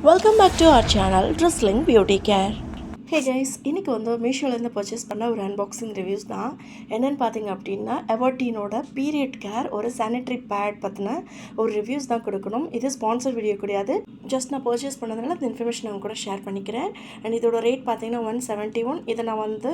Welcome back to our channel Drizzling Beauty Care. Hey guys, இன்றைக்கி வந்து மீஷோலேருந்து purchase பண்ண ஒரு அன்பாக்சிங் ரிவ்யூஸ் தான். என்னென்னு பார்த்தீங்க அப்படின்னா, எவர்டீனோட பீரியட் கேர் ஒரு சானிட்ரி பேட் பற்றின ஒரு ரிவ்யூஸ் தான் கொடுக்கணும். இது ஸ்பான்சர் வீடியோ கிடையாது, ஜஸ்ட் நான் பர்ச்சேஸ் பண்ணதுனால இந்த இன்ஃபர்மேஷன் அவங்க கூட ஷேர் பண்ணிக்கிறேன். அண்ட் இதோட ரேட் பார்த்தீங்கன்னா 171. இதை நான் வந்து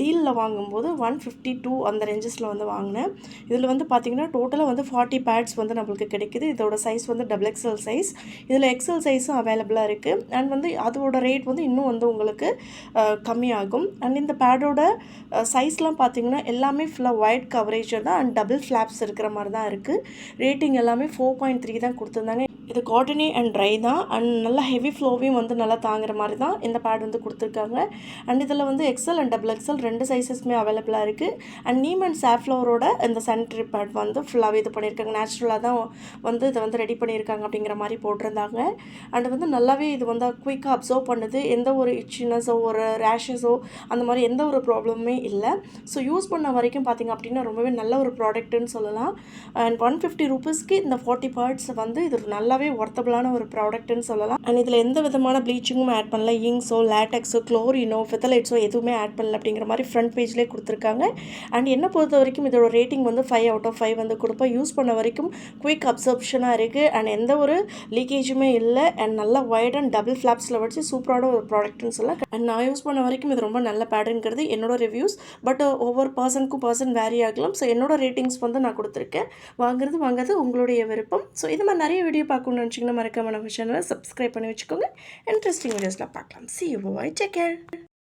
டீலில் வாங்கும்போது 152 அந்த ரேஞ்சஸில் வந்து வாங்கினேன். இதில் வந்து பார்த்தீங்கன்னா டோட்டலாக வந்து 40 பேட்ஸ் வந்து நம்மளுக்கு கிடைக்குது. இதோட சைஸ் வந்து XXL சைஸ். இதில் எக்ஸல் சைஸும் அவைலபிளாக இருக்குது. அண்ட் வந்து அதோட ரேட் வந்து இன்னும் வந்து உங்களுக்கு கம்மியாகும். அண்ட் இந்த பேடோட சைஸ்லாம் பார்த்தீங்கன்னா எல்லாமே ஃபுல்லாக ஒயிட் கவரேஜ் தான் அண்ட் டபுள் ஃப்ளாப்ஸ் இருக்கிற மாதிரி தான் இருக்குது. ரேட்டிங் எல்லாமே 4.3 தான் கொடுத்துருந்தாங்க. இது காட்டனி அண்ட் ட்ரை தான் அண்ட் நல்லா ஹெவி ஃப்ளோவையும் வந்து நல்லா தாங்குற மாதிரி தான் இந்த பேட் வந்து கொடுத்துருக்காங்க. அண்ட் இதில் வந்து எக்ஸல் அண்ட் XXL ரெண்டு சைஸஸ்மே அவைலபிளாக இருக்குது. அண்ட் நீம் அண்ட் சாஃப்ளவரோட இந்த சானிட்டரி பேட் வந்து ஃபுல்லாகவே இது பண்ணியிருக்காங்க. நேச்சுரலாக தான் வந்து இதை வந்து ரெடி பண்ணியிருக்காங்க அப்படிங்கிற மாதிரி போட்டிருந்தாங்க. அண்ட் வந்து நல்லாவே இது வந்து குயிக்காக அப்சர்வ் பண்ணுது. எந்த ஒரு இச்சினஸோ ஒரு ரேஷஸோ அந்த மாதிரி எந்த ஒரு ப்ராப்ளமுமே இல்லை. ஸோ யூஸ் பண்ண வரைக்கும் பார்த்திங்க அப்படின்னா ரொம்பவே நல்ல ஒரு ப்ராடக்ட்டுன்னு சொல்லலாம். அண்ட் 150 ரூபீஸ்க்கு இந்த 40 பார்ட்ஸ் வந்து இது நல்லாவே ஒர்த்தபிளான ஒரு ப்ராடக்ட்னு சொல்லலாம். அண்ட் இதில் எந்த விதமான ப்ளீச்சிங்கும் ஆட் பண்ணல, இங்ஸோ லேட்டெக்ஸோ குளோரினோ ஃபித்தலைட்ஸோ எதுவுமே ஆட் பண்ணல அப்படிங்கிற மாதிரி ஃப்ரண்ட் பேஜ்லேயே கொடுத்துருக்காங்க. அண்ட் என்னை பொறுத்த வரைக்கும் இதோட ரேட்டிங் வந்து 5 out of 5 வந்து கொடுப்பேன். யூஸ் பண்ண வரைக்கும் குயிக் அப்சர்ப்ஷனாக இருக்குது அண்ட் எந்த ஒரு லீக்கேஜுமே இல்லை. அண்ட் நல்லா ஒயிட் அண்ட் டபுள் ஃப்ளாப்ஸில் வச்சு சூப்பரான ஒரு ப்ராடக்ட்னு சொல்லலாம். அண்ட் நான் யூஸ் பண்ண வரைக்கும் இது ரொம்ப நல்ல பேடுங்கிறது என்னோட ரிவ்யூஸ். பட் ஒவ்வொரு பர்சன் வேரி ஆகலாம். ஸோ என்னோட ரேட்டிங்ஸ் வந்து நான் கொடுத்துருக்கேன். வாங்குறது உங்களுடைய விருப்பம். ஸோ இது மாதிரி நிறைய வீடியோ பார்க்கணும்னு நினச்சிங்கன்னா மறக்காம நம்ம சேனலை சப்ஸ்கிரைப் பண்ணி வச்சுக்கோங்க. இன்ட்ரெஸ்டிங் வீடியோஸில் பார்க்கலாம். See you, bye, take care.